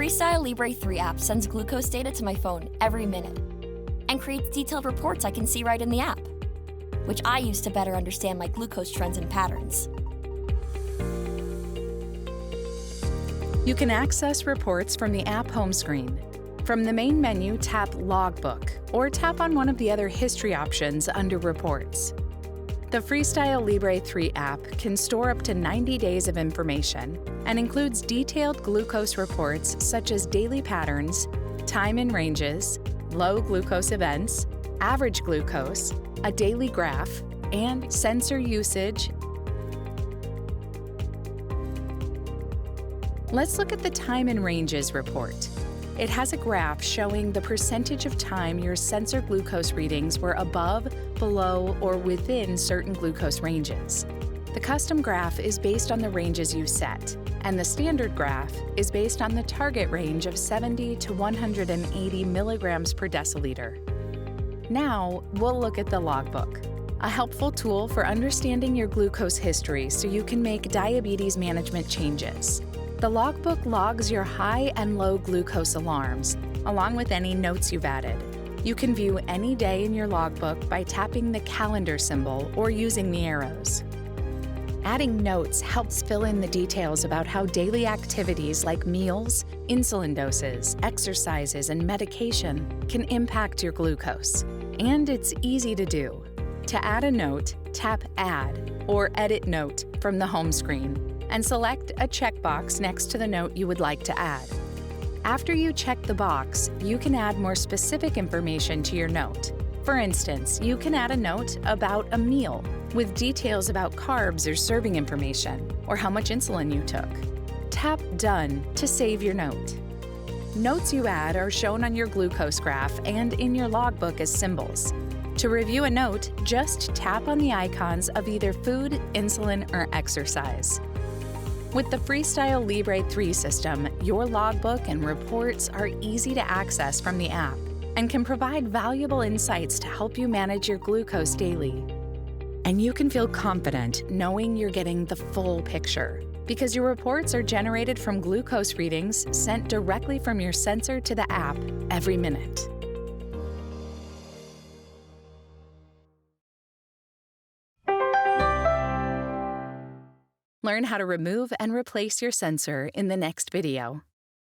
FreeStyle Libre 3 app sends glucose data to my phone every minute and creates detailed reports I can see right in the app, which I use to better understand my glucose trends and patterns. You can access reports from the app home screen. From the main menu, tap Logbook, or tap on one of the other history options under Reports. The FreeStyle Libre 3 app can store up to 90 days of information and includes detailed glucose reports such as daily patterns, time and ranges, low glucose events, average glucose, a daily graph, and sensor usage. Let's look at the time and ranges report. It has a graph showing the percentage of time your sensor glucose readings were above, below, or within certain glucose ranges. The custom graph is based on the ranges you set, and the standard graph is based on the target range of 70 to 180 milligrams per deciliter. Now, we'll look at the logbook, a helpful tool for understanding your glucose history so you can make diabetes management changes. The logbook logs your high and low glucose alarms, along with any notes you've added. You can view any day in your logbook by tapping the calendar symbol or using the arrows. Adding notes helps fill in the details about how daily activities like meals, insulin doses, exercises, and medication can impact your glucose. And it's easy to do. To add a note, tap Add or Edit Note from the home screen and select a checkbox next to the note you would like to add. After you check the box, you can add more specific information to your note. For instance, you can add a note about a meal with details about carbs or serving information, or how much insulin you took. Tap Done to save your note. Notes you add are shown on your glucose graph and in your logbook as symbols. To review a note, just tap on the icons of either food, insulin, or exercise. With the FreeStyle Libre 3 system, your logbook and reports are easy to access from the app and can provide valuable insights to help you manage your glucose daily. And you can feel confident knowing you're getting the full picture because your reports are generated from glucose readings sent directly from your sensor to the app every minute. Learn how to remove and replace your sensor in the next video.